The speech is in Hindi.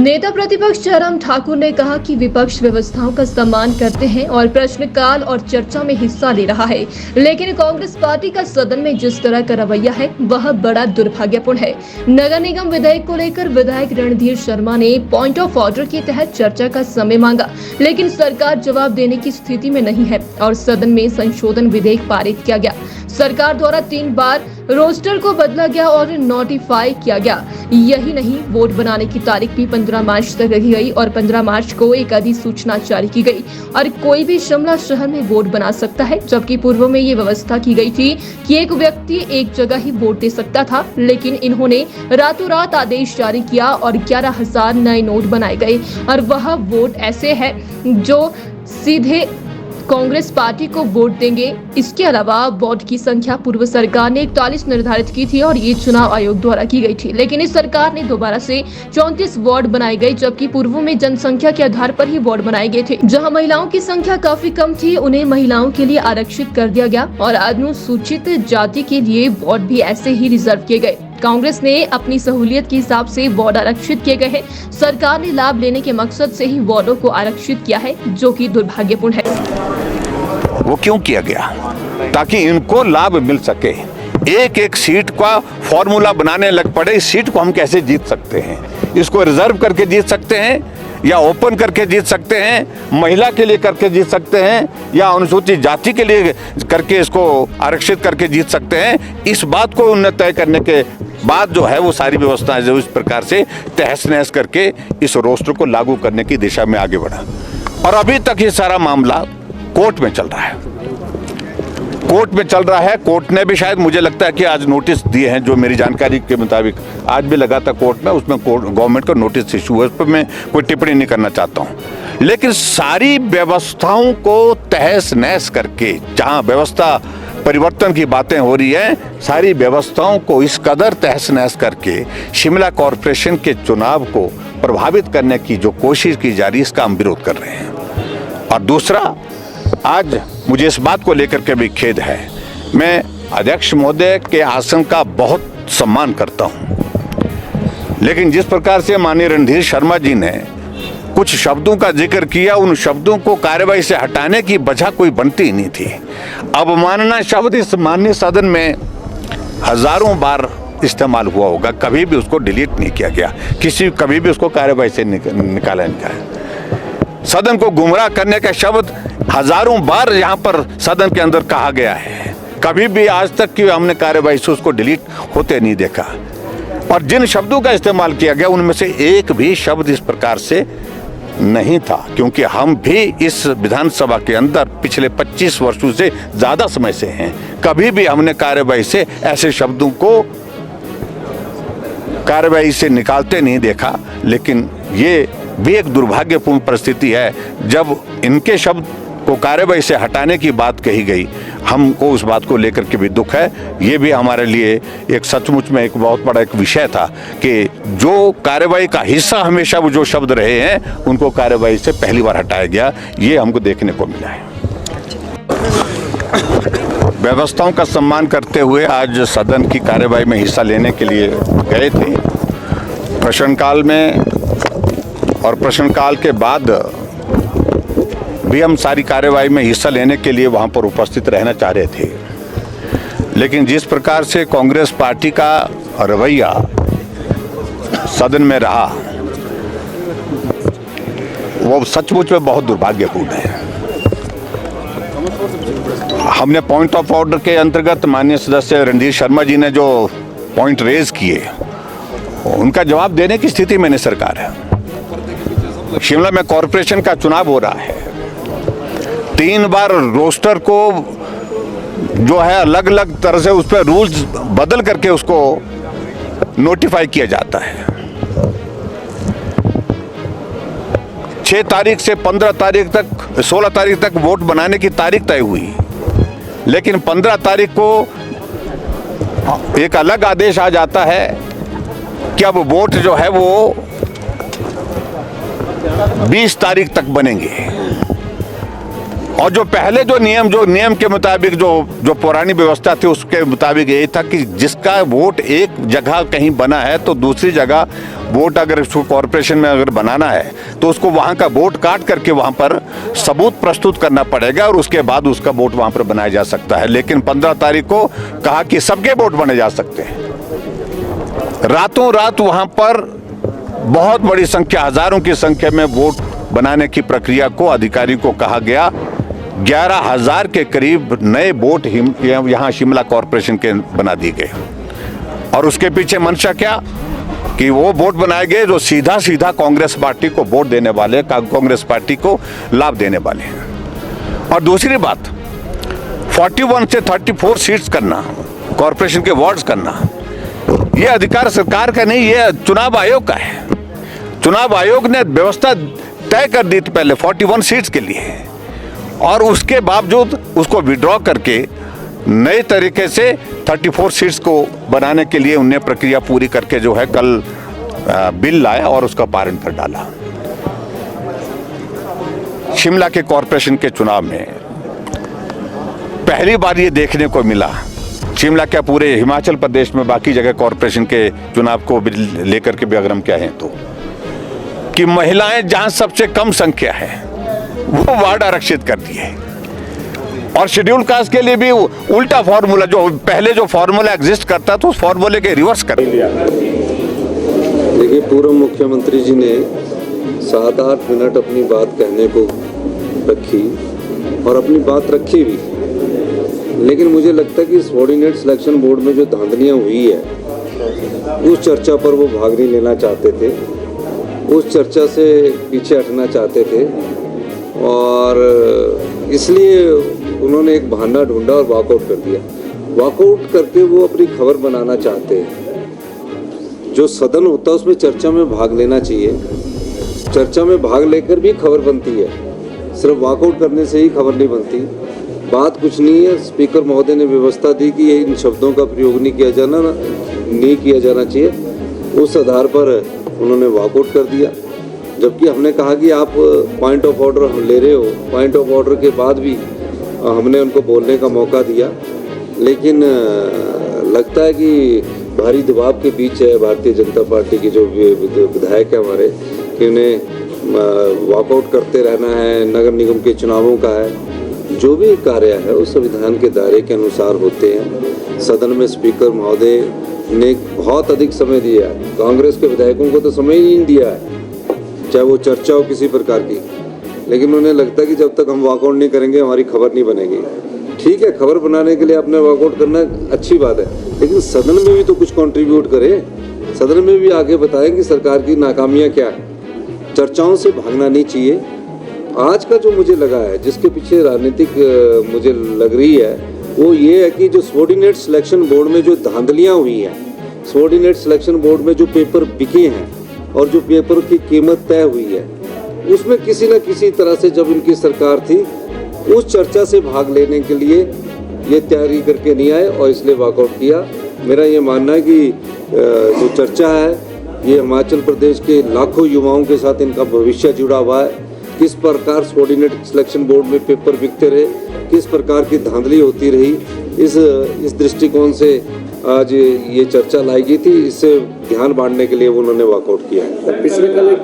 नेता प्रतिपक्ष जयराम ठाकुर ने कहा कि विपक्ष व्यवस्थाओं का सम्मान करते हैं और प्रश्नकाल और चर्चा में हिस्सा ले रहा है, लेकिन कांग्रेस पार्टी का सदन में जिस तरह का रवैया है वह बड़ा दुर्भाग्यपूर्ण है। नगर निगम विधेयक को लेकर विधायक रणधीर शर्मा ने पॉइंट ऑफ ऑर्डर के तहत चर्चा का समय मांगा, लेकिन सरकार जवाब देने की स्थिति में नहीं है और सदन में संशोधन विधेयक पारित किया गया। सरकार द्वारा 3 बार रोस्टर को बदला गया और नोटिफाई किया गया। यही नहीं, वोट बनाने की तारीख भी 15 मार्च तक रखी गई और 15 मार्च को एक अधिसूचना जारी की गई और कोई भी शिमला शहर में वोट बना सकता है, जबकि पूर्व में ये व्यवस्था की गई थी कि एक व्यक्ति एक जगह ही वोट दे सकता था। लेकिन इन्होंने रातों रात आदेश जारी किया और 11,000 नए नोट बनाए गए और वह वोट ऐसे है जो सीधे कांग्रेस पार्टी को वोट देंगे। इसके अलावा वोट की संख्या पूर्व सरकार ने 41 निर्धारित की थी और ये चुनाव आयोग द्वारा की गई थी, लेकिन इस सरकार ने दोबारा से 34 वार्ड बनाए गए, जबकि पूर्व में जनसंख्या के आधार पर ही वार्ड बनाए गए थे। जहां महिलाओं की संख्या काफी कम थी, उन्हें महिलाओं के लिए आरक्षित कर दिया गया और अनुसूचित जाति के लिए वार्ड भी ऐसे ही रिजर्व किए गए। कांग्रेस ने अपनी सहूलियत के हिसाब से वार्ड आरक्षित किए गए हैं। सरकार ने लाभ लेने के मकसद से ही वार्डों को आरक्षित किया है, जो कि दुर्भाग्यपूर्ण है। वो क्यों किया गया? ताकि इनको लाभ मिल सके। एक एक सीट का फॉर्मूला बनाने लग पड़े। इस सीट को हम कैसे जीत सकते हैं? इसको रिजर्व करके जीत सकते हैं या ओपन करके जीत सकते हैं, महिला के लिए करके जीत सकते हैं या अनुसूचित जाति के लिए करके इसको आरक्षित करके जीत सकते हैं। इस बात को उन्हें तय करने के बाद जो है वो सारी व्यवस्थाएं जो इस प्रकार से तहस नहस करके इस रोस्टर को लागू करने की दिशा में आगे बढ़ा और अभी तक ये सारा मामला कोर्ट में चल रहा है। कोर्ट ने भी शायद, मुझे लगता है कि आज नोटिस दिए हैं, जो मेरी जानकारी के मुताबिक आज भी लगा था कोर्ट में, उसमें गवर्नमेंट को नोटिस इशू है। उस पर मैं कोई टिप्पणी नहीं करना चाहता हूं, लेकिन सारी व्यवस्थाओं को तहस नहस करके, जहां व्यवस्था परिवर्तन की बातें हो रही है, सारी व्यवस्थाओं को इस कदर तहस नहस करके शिमला कॉरपोरेशन के चुनाव को प्रभावित करने की जो कोशिश की जा रही है, इसका हम विरोध कर रहे हैं। और दूसरा, आज मुझे इस बात को लेकर के भी खेद है। मैं अध्यक्ष महोदय के आसन का बहुत सम्मान करता हूं, लेकिन जिस प्रकार से माननीय रणधीर शर्मा जी ने कुछ शब्दों का जिक्र किया, उन शब्दों को कार्यवाही से हटाने की वजह कोई बनती ही नहीं थी। अवमानना शब्द इस माननीय सदन में हजारों बार इस्तेमाल हुआ होगा, कभी भी उसको डिलीट नहीं किया गया, कभी भी उसको कार्यवाही से निकाला नहीं गया। सदन को गुमराह करने का शब्द हजारों बार यहाँ पर सदन के अंदर कहा गया है, कभी भी आज तक की हमने कार्यवाही से उसको डिलीट होते नहीं देखा। और जिन शब्दों का इस्तेमाल किया गया उनमें से एक भी शब्द इस प्रकार से नहीं था, क्योंकि हम भी इस विधानसभा के अंदर पिछले 25 वर्षों से ज्यादा समय से हैं। कभी भी हमने कार्यवाही से ऐसे शब्दों को कार्यवाही से निकालते नहीं देखा। लेकिन ये भी एक दुर्भाग्यपूर्ण परिस्थिति है, जब इनके शब्द को कार्यवाही से हटाने की बात कही गई, हमको उस बात को लेकर के भी दुख है। ये भी हमारे लिए एक सचमुच में एक बहुत बड़ा एक विषय था कि जो कार्यवाही का हिस्सा हमेशा वो जो शब्द रहे हैं, उनको कार्यवाही से पहली बार हटाया गया, ये हमको देखने को मिला है। व्यवस्थाओं का सम्मान करते हुए आज सदन की कार्यवाही में हिस्सा लेने के लिए गए थे। प्रश्नकाल में और प्रश्नकाल के बाद भी हम सारी कार्यवाही में हिस्सा लेने के लिए वहां पर उपस्थित रहना चाह रहे थे, लेकिन जिस प्रकार से कांग्रेस पार्टी का रवैया सदन में रहा, वो सचमुच में बहुत दुर्भाग्यपूर्ण है। हमने पॉइंट ऑफ ऑर्डर के अंतर्गत माननीय सदस्य रणधीर शर्मा जी ने जो पॉइंट रेज किए, उनका जवाब देने की स्थिति में नहीं सरकार है। शिमला में कॉरपोरेशन का चुनाव हो रहा है, 3 बार रोस्टर को जो है अलग अलग तरह से उस पर रूल्स बदल करके उसको नोटिफाई किया जाता है। 6 तारीख से 15 तारीख तक, 16 तारीख तक वोट बनाने की तारीख तय हुई, लेकिन 15 तारीख को एक अलग आदेश आ जाता है कि अब वोट जो है वो 20 तारीख तक बनेंगे। और जो पहले जो नियम के मुताबिक जो पुरानी व्यवस्था थी उसके मुताबिक यही था कि जिसका वोट एक जगह कहीं बना है तो दूसरी जगह वोट अगर उसको कॉरपोरेशन में अगर बनाना है तो उसको वहाँ का वोट काट करके वहाँ पर सबूत प्रस्तुत करना पड़ेगा और उसके बाद उसका वोट वहाँ पर बनाया जा सकता है। लेकिन 15 तारीख को कहा कि सबके वोट बने जा सकते हैं। रातों रात वहाँ पर बहुत बड़ी संख्या, हजारों की संख्या में वोट बनाने की प्रक्रिया को अधिकारी को कहा गया। 11,000 के करीब नए वोट यहाँ शिमला कॉरपोरेशन के बना दिए गए और उसके पीछे मंशा क्या कि वो वोट बनाए गए जो सीधा सीधा कांग्रेस पार्टी को वोट देने वाले, कांग्रेस पार्टी को लाभ देने वाले हैं। और दूसरी बात, 41 से 34 सीट्स करना, कॉरपोरेशन के वार्ड्स करना, ये अधिकार सरकार का नहीं, ये चुनाव आयोग का है। चुनाव आयोग ने व्यवस्था तय कर दी थी पहले 41 सीट्स के लिए और उसके बावजूद उसको विड्रॉ करके नए तरीके से 34 सीट्स को बनाने के लिए उन्हें प्रक्रिया पूरी करके जो है कल बिल लाया और उसका पारण कर डाला। शिमला के कॉरपोरेशन के चुनाव में पहली बार ये देखने को मिला, शिमला क्या पूरे हिमाचल प्रदेश में बाकी जगह कॉरपोरेशन के चुनाव को लेकर के भी अगर हम कहें तो, कि महिलाएं जहां सबसे कम संख्या है वो वार्ड आरक्षित कर दिए और शेड्यूल कास्ट के लिए भी उल्टा फॉर्मूला, जो पहले जो फॉर्मूला एग्जिस्ट करता था उस फॉर्मूले के रिवर्स कर दिया। देखिए, पूर्व मुख्यमंत्री जी ने 7-8 मिनट अपनी बात कहने को रखी और अपनी बात रखी भी, लेकिन मुझे लगता है कि सबॉर्डिनेट सिलेक्शन बोर्ड में जो धांधलियाँ हुई है उस चर्चा पर वो भाग नहीं लेना चाहते थे, उस चर्चा से पीछे हटना चाहते थे और इसलिए उन्होंने एक बहाना ढूंढा और वॉकआउट कर दिया। वॉकआउट करके वो अपनी खबर बनाना चाहते हैं। जो सदन होता है उसमें चर्चा में भाग लेना चाहिए, चर्चा में भाग लेकर भी खबर बनती है, सिर्फ वॉकआउट करने से ही खबर नहीं बनती। बात कुछ नहीं है, स्पीकर महोदय ने व्यवस्था दी कि इन शब्दों का प्रयोग नहीं किया जाना चाहिए, उस आधार पर उन्होंने वॉकआउट कर दिया। जबकि हमने कहा कि आप पॉइंट ऑफ ऑर्डर हम ले रहे हो, पॉइंट ऑफ ऑर्डर के बाद भी हमने उनको बोलने का मौका दिया, लेकिन लगता है कि भारी दबाव के बीच है भारतीय जनता पार्टी के जो विधायक है हमारे, कि उन्हें वॉकआउट करते रहना है। नगर निगम के चुनावों का है, जो भी कार्य है वो संविधान के दायरे के अनुसार होते हैं। सदन में स्पीकर महोदय ने बहुत अधिक समय दिया है, कांग्रेस के विधायकों को तो समय ही नहीं दिया है, चाहे वो चर्चा हो किसी प्रकार की, लेकिन उन्हें लगता है कि जब तक हम वॉकआउट नहीं करेंगे हमारी खबर नहीं बनेगी। ठीक है, खबर बनाने के लिए आपने वॉकआउट करना अच्छी बात है, लेकिन सदन में भी तो कुछ कंट्रीब्यूट करें, सदन में भी आगे बताएं कि सरकार की नाकामियां क्या है। चर्चाओं से भागना नहीं चाहिए। आज का जो मुझे लगा है, जिसके पीछे राजनीतिक मुझे लग रही है, वो ये है कि जो सबॉर्डिनेट सिलेक्शन बोर्ड में जो धांधलियाँ हुई हैं, सबॉर्डिनेट सिलेक्शन बोर्ड में जो पेपर बिके हैं और जो पेपर की कीमत तय हुई है, उसमें किसी न किसी तरह से जब इनकी सरकार थी उस चर्चा से भाग लेने के लिए ये तैयारी करके नहीं आए और इसलिए वॉकआउट किया। मेरा ये मानना है कि जो चर्चा है ये हिमाचल प्रदेश के लाखों युवाओं के साथ इनका भविष्य जुड़ा हुआ है। किस प्रकार सबॉर्डिनेट सिलेक्शन बोर्ड में पेपर बिकते रहे, किस प्रकार की धांधली होती रही, इस दृष्टिकोण से आज ये चर्चा लाई गई थी। इससे ध्यान बांटने के लिए उन्होंने वॉकआउट किया है।